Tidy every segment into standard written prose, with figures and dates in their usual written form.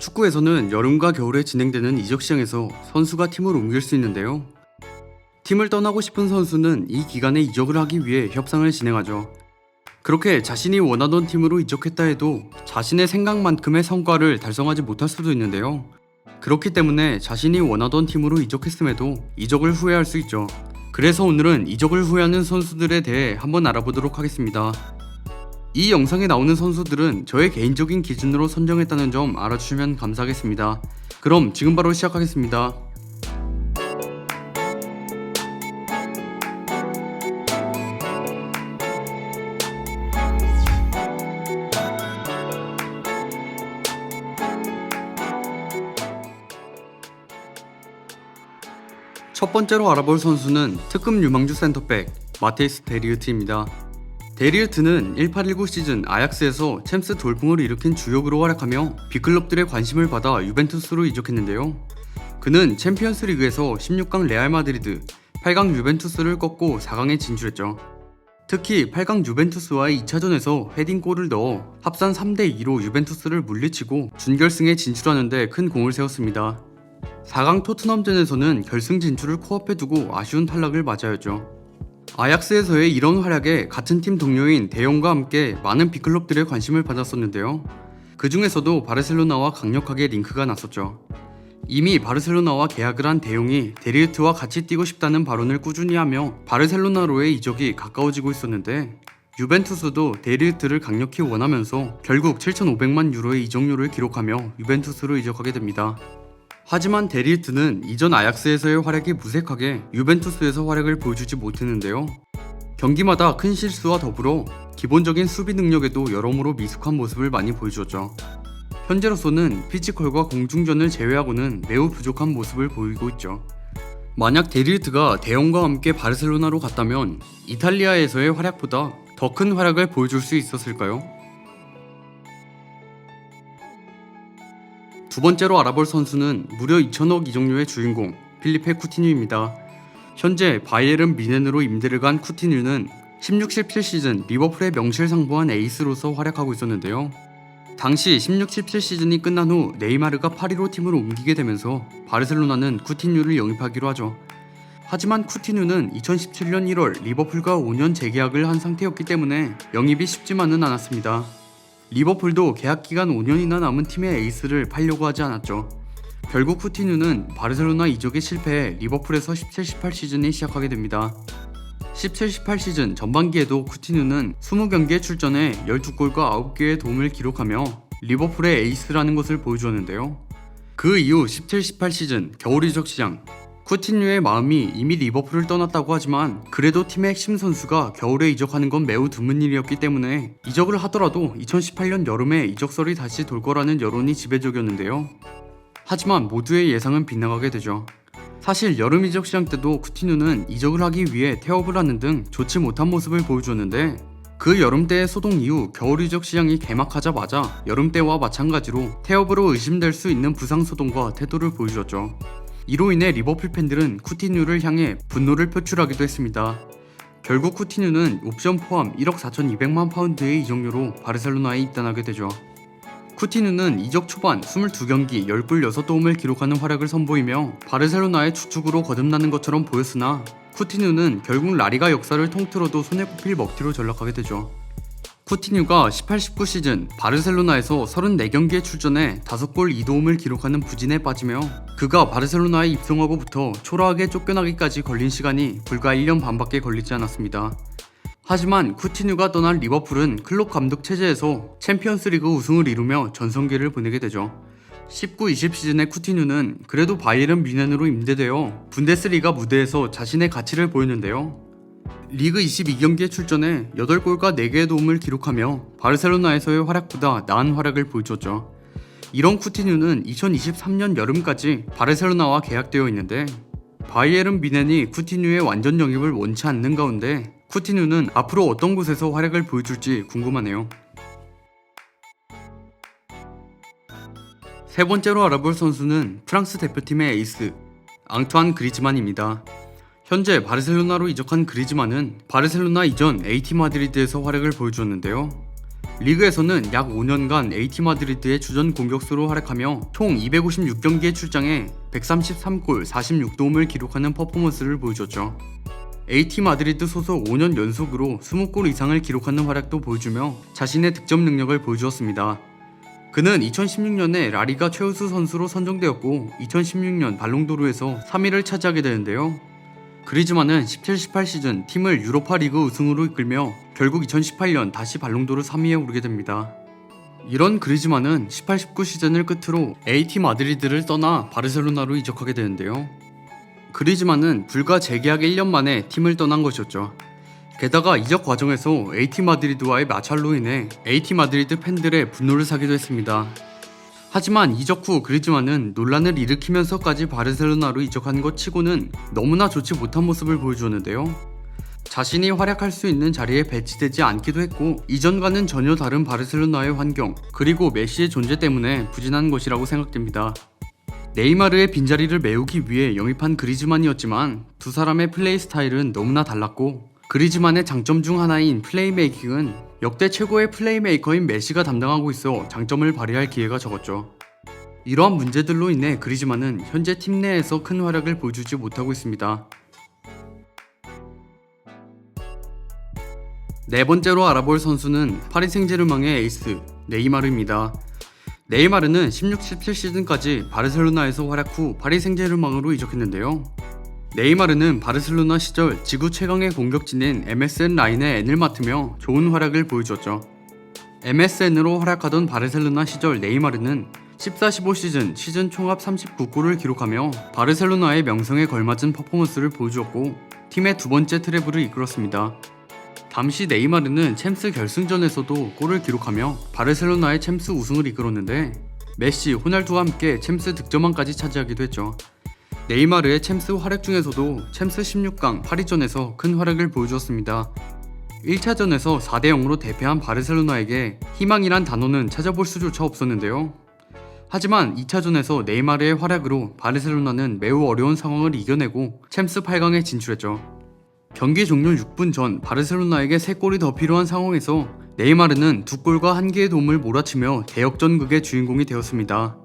축구에서는 여름과 겨울에 진행되는 이적 시장에서 선수가 팀을 옮길 수 있는데요. 팀을 떠나고 싶은 선수는 이 기간에 이적을 하기 위해 협상을 진행하죠. 그렇게 자신이 원하던 팀으로 이적했다 해도 자신의 생각만큼의 성과를 달성하지 못할 수도 있는데요. 그렇기 때문에 자신이 원하던 팀으로 이적했음에도 이적을 후회할 수 있죠. 그래서 오늘은 이적을 후회하는 선수들에 대해 한번 알아보도록 하겠습니다. 이 영상에 나오는 선수들은 저의 개인적인 기준으로 선정했다는 점 알아주시면 감사하겠습니다. 그럼 지금 바로 시작하겠습니다. 첫 번째로 알아볼 선수는 특급 유망주 센터백 마테이스 데리흐트입니다. 데리흐트는 18-19 시즌 아약스에서 챔스 돌풍을 일으킨 주역으로 활약하며 빅클럽들의 관심을 받아 유벤투스로 이적했는데요. 그는 챔피언스 리그에서 16강 레알 마드리드, 8강 유벤투스를 꺾고 4강에 진출했죠. 특히 8강 유벤투스와의 2차전에서 헤딩골을 넣어 합산 3대2로 유벤투스를 물리치고 준결승에 진출하는 데 큰 공을 세웠습니다. 4강 토트넘전에서는 결승 진출을 코앞에 두고 아쉬운 탈락을 맞이하였죠. 아약스에서의 이런 활약에 같은 팀 동료인 데용과 함께 많은 빅클럽들의 관심을 받았었는데요. 그 중에서도 바르셀로나와 강력하게 링크가 났었죠. 이미 바르셀로나와 계약을 한 데용이 데리흐트와 같이 뛰고 싶다는 발언을 꾸준히 하며 바르셀로나로의 이적이 가까워지고 있었는데, 유벤투스도 데리흐트를 강력히 원하면서 결국 7,500만 유로의 이적료를 기록하며 유벤투스로 이적하게 됩니다. 하지만 데리흐트는 이전 아약스에서의 활약이 무색하게 유벤투스에서 활약을 보여주지 못했는데요. 경기마다 큰 실수와 더불어 기본적인 수비 능력에도 여러모로 미숙한 모습을 많이 보여주었죠. 현재로서는 피지컬과 공중전을 제외하고는 매우 부족한 모습을 보이고 있죠. 만약 데리흐트가 데용과 함께 바르셀로나로 갔다면 이탈리아에서의 활약보다 더 큰 활약을 보여줄 수 있었을까요? 두 번째로 알아볼 선수는 무려 2천억 이적료의 주인공 필리페 쿠티뉴입니다. 현재 바이에른 뮌헨으로 임대를 간 쿠티뉴는 16-17 시즌 리버풀의 명실상부한 에이스로서 활약하고 있었는데요. 당시 16-17 시즌이 끝난 후 네이마르가 파리로 팀을 옮기게 되면서 바르셀로나는 쿠티뉴를 영입하기로 하죠. 하지만 쿠티뉴는 2017년 1월 리버풀과 5년 재계약을 한 상태였기 때문에 영입이 쉽지만은 않았습니다. 리버풀도 계약기간 5년이나 남은 팀의 에이스를 팔려고 하지 않았죠. 결국 쿠티뉴는 바르셀로나 이적에 실패해 리버풀에서 17-18 시즌이 시작하게 됩니다. 17-18 시즌 전반기에도 쿠티뉴는 20경기에 출전해 12골과 9개의 도움을 기록하며 리버풀의 에이스라는 것을 보여주었는데요. 그 이후 17-18 시즌 겨울 이적 시장, 쿠티뉴의 마음이 이미 리버풀을 떠났다고 하지만 그래도 팀의 핵심 선수가 겨울에 이적하는 건 매우 드문 일이었기 때문에 이적을 하더라도 2018년 여름에 이적설이 다시 돌 거라는 여론이 지배적이었는데요. 하지만 모두의 예상은 빗나가게 되죠. 사실 여름 이적 시장 때도 쿠티뉴는 이적을 하기 위해 태업을 하는 등 좋지 못한 모습을 보여주었는데, 그 여름 때의 소동 이후 겨울 이적 시장이 개막하자마자 여름 때와 마찬가지로 태업으로 의심될 수 있는 부상 소동과 태도를 보여주었죠. 이로 인해 리버풀 팬들은 쿠티뉴를 향해 분노를 표출하기도 했습니다. 결국 쿠티뉴는 옵션 포함 1억 4,200만 파운드의 이적료로 바르셀로나에 입단하게 되죠. 쿠티뉴는 이적 초반 22경기 10골 6도움을 기록하는 활약을 선보이며 바르셀로나의 주축으로 거듭나는 것처럼 보였으나, 쿠티뉴는 결국 라리가 역사를 통틀어도 손에 꼽힐 먹튀로 전락하게 되죠. 쿠티뉴가 18-19 시즌 바르셀로나에서 34경기에 출전해 5골 2도움을 기록하는 부진에 빠지며 그가 바르셀로나에 입성하고부터 초라하게 쫓겨나기까지 걸린 시간이 불과 1년 반밖에 걸리지 않았습니다. 하지만 쿠티뉴가 떠난 리버풀은 클롭 감독 체제에서 챔피언스리그 우승을 이루며 전성기를 보내게 되죠. 19-20 시즌의 쿠티뉴는 그래도 바이에른 뮌헨으로 임대되어 분데스리가 무대에서 자신의 가치를 보였는데요. 리그 22경기에 출전해 8골과 4개의 도움을 기록하며 바르셀로나에서의 활약보다 나은 활약을 보여줬죠. 이런 쿠티뉴는 2023년 여름까지 바르셀로나와 계약되어 있는데, 바이에른 뮌헨이 쿠티뉴의 완전 영입을 원치 않는 가운데 쿠티뉴는 앞으로 어떤 곳에서 활약을 보여줄지 궁금하네요. 세 번째로 알아볼 선수는 프랑스 대표팀의 에이스 앙투안 그리즈만입니다. 현재 바르셀로나로 이적한 그리즈만은 바르셀로나 이전 AT 마드리드에서 활약을 보여주었는데요. 리그에서는 약 5년간 AT 마드리드의 주전 공격수로 활약하며 총 256경기에 출장해 133골 46도움을 기록하는 퍼포먼스를 보여줬죠. AT 마드리드 소속 5년 연속으로 20골 이상을 기록하는 활약도 보여주며 자신의 득점 능력을 보여주었습니다. 그는 2016년에 라리가 최우수 선수로 선정되었고 2016년 발롱도르에서 3위를 차지하게 되는데요. 그리즈만은 17-18 시즌 팀을 유로파 리그 우승으로 이끌며 결국 2018년 다시 발롱도르 3위에 오르게 됩니다. 이런 그리즈만은 18-19 시즌을 끝으로 AT 마드리드를 떠나 바르셀로나로 이적하게 되는데요. 그리즈만은 불과 재계약 1년 만에 팀을 떠난 것이었죠. 게다가 이적 과정에서 AT 마드리드와의 마찰로 인해 AT 마드리드 팬들의 분노를 사기도 했습니다. 하지만 이적 후 그리즈만은 논란을 일으키면서까지 바르셀로나로 이적한 것 치고는 너무나 좋지 못한 모습을 보여주었는데요. 자신이 활약할 수 있는 자리에 배치되지 않기도 했고 이전과는 전혀 다른 바르셀로나의 환경 그리고 메시의 존재 때문에 부진한 것이라고 생각됩니다. 네이마르의 빈자리를 메우기 위해 영입한 그리즈만이었지만 두 사람의 플레이 스타일은 너무나 달랐고 그리즈만의 장점 중 하나인 플레이메이킹은 역대 최고의 플레이메이커인 메시가 담당하고 있어 장점을 발휘할 기회가 적었죠. 이러한 문제들로 인해 그리즈만은 현재 팀 내에서 큰 활약을 보여주지 못하고 있습니다. 네 번째로 알아볼 선수는 파리 생제르맹의 에이스 네이마르입니다. 네이마르는 16-17 시즌까지 바르셀로나에서 활약 후 파리 생제르맹으로 이적했는데요. 네이마르는 바르셀로나 시절 지구 최강의 공격진인 MSN 라인의 N을 맡으며 좋은 활약을 보여주었죠. MSN으로 활약하던 바르셀로나 시절 네이마르는 14-15 시즌 총합 39골을 기록하며 바르셀로나의 명성에 걸맞은 퍼포먼스를 보여주었고 팀의 두 번째 트래블을 이끌었습니다. 당시 네이마르는 챔스 결승전에서도 골을 기록하며 바르셀로나의 챔스 우승을 이끌었는데 메시, 호날두와 함께 챔스 득점왕까지 차지하기도 했죠. 네이마르의 챔스 활약 중에서도 챔스 16강 파리전에서 큰 활약을 보여주었습니다. 1차전에서 4-0으로 대패한 바르셀로나에게 희망이란 단어는 찾아볼 수조차 없었는데요. 하지만 2차전에서 네이마르의 활약으로 바르셀로나는 매우 어려운 상황을 이겨내고 챔스 8강에 진출했죠. 경기 종료 6분 전 바르셀로나에게 3골이 더 필요한 상황에서 네이마르는 2골과 1개의 도움을 몰아치며 대역전극의 주인공이 되었습니다.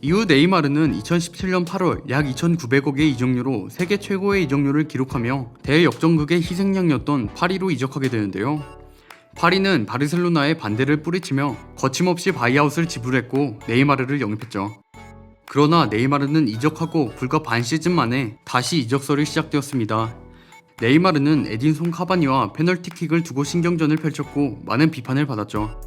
이후 네이마르는 2017년 8월 약 2,900억의 이적료로 세계 최고의 이적료를 기록하며 대역전극의 희생양이었던 파리로 이적하게 되는데요. 파리는 바르셀로나의 반대를 뿌리치며 거침없이 바이아웃을 지불했고 네이마르를 영입했죠. 그러나 네이마르는 이적하고 불과 반 시즌 만에 다시 이적설이 시작되었습니다. 네이마르는 에딘손 카바니와 페널티킥을 두고 신경전을 펼쳤고 많은 비판을 받았죠.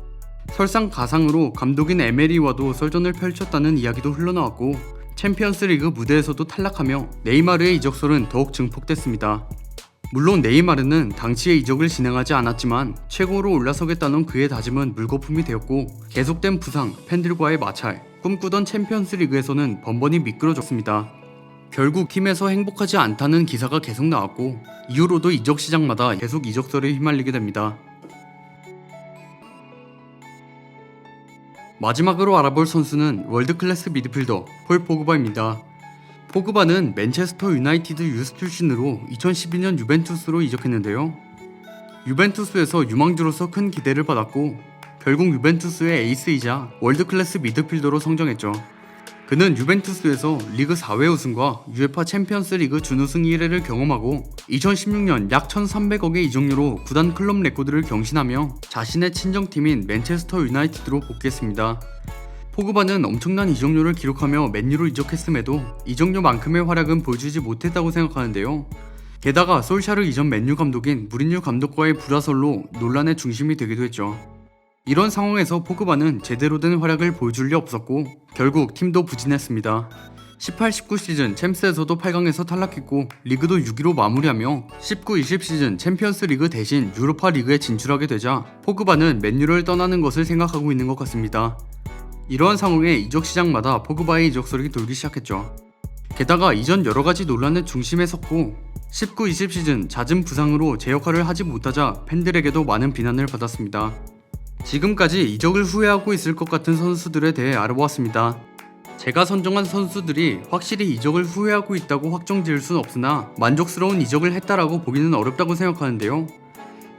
설상가상으로 감독인 에메리와도 썰전을 펼쳤다는 이야기도 흘러나왔고 챔피언스리그 무대에서도 탈락하며 네이마르의 이적설은 더욱 증폭됐습니다. 물론 네이마르는 당시에 이적을 진행하지 않았지만 최고로 올라서겠다는 그의 다짐은 물거품이 되었고 계속된 부상, 팬들과의 마찰, 꿈꾸던 챔피언스리그에서는 번번이 미끄러졌습니다. 결국 팀에서 행복하지 않다는 기사가 계속 나왔고 이후로도 이적 시장마다 계속 이적설에 휘말리게 됩니다. 마지막으로 알아볼 선수는 월드클래스 미드필더 폴 포그바입니다. 포그바는 맨체스터 유나이티드 유스 출신으로 2012년 유벤투스로 이적했는데요. 유벤투스에서 유망주로서 큰 기대를 받았고 결국 유벤투스의 에이스이자 월드클래스 미드필더로 성장했죠. 그는 유벤투스에서 리그 4회 우승과 UEFA 챔피언스 리그 준우승 1회를 경험하고 2016년 약 1,300억의 이적료로 구단 클럽 레코드를 경신하며 자신의 친정팀인 맨체스터 유나이티드로 복귀했습니다. 포그바는 엄청난 이적료를 기록하며 맨유로 이적했음에도 이적료만큼의 활약은 보여주지 못했다고 생각하는데요. 게다가 솔샤르 이전 맨유 감독인 무리뉴 감독과의 불화설로 논란의 중심이 되기도 했죠. 이런 상황에서 포그바는 제대로 된 활약을 보여줄 리 없었고 결국 팀도 부진했습니다. 18-19 시즌 챔스에서도 8강에서 탈락했고 리그도 6위로 마무리하며 19-20 시즌 챔피언스 리그 대신 유로파 리그에 진출하게 되자 포그바는 맨유를 떠나는 것을 생각하고 있는 것 같습니다. 이러한 상황에 이적 시장마다 포그바의 이적설이 돌기 시작했죠. 게다가 이전 여러가지 논란의 중심에 섰고 19-20 시즌 잦은 부상으로 제 역할을 하지 못하자 팬들에게도 많은 비난을 받았습니다. 지금까지 이적을 후회하고 있을 것 같은 선수들에 대해 알아보았습니다. 제가 선정한 선수들이 확실히 이적을 후회하고 있다고 확정 지을 순 없으나 만족스러운 이적을 했다라고 보기는 어렵다고 생각하는데요.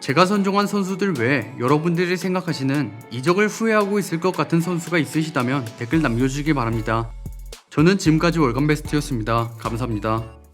제가 선정한 선수들 외에 여러분들이 생각하시는 이적을 후회하고 있을 것 같은 선수가 있으시다면 댓글 남겨주시기 바랍니다. 저는 지금까지 월간베스트였습니다. 감사합니다.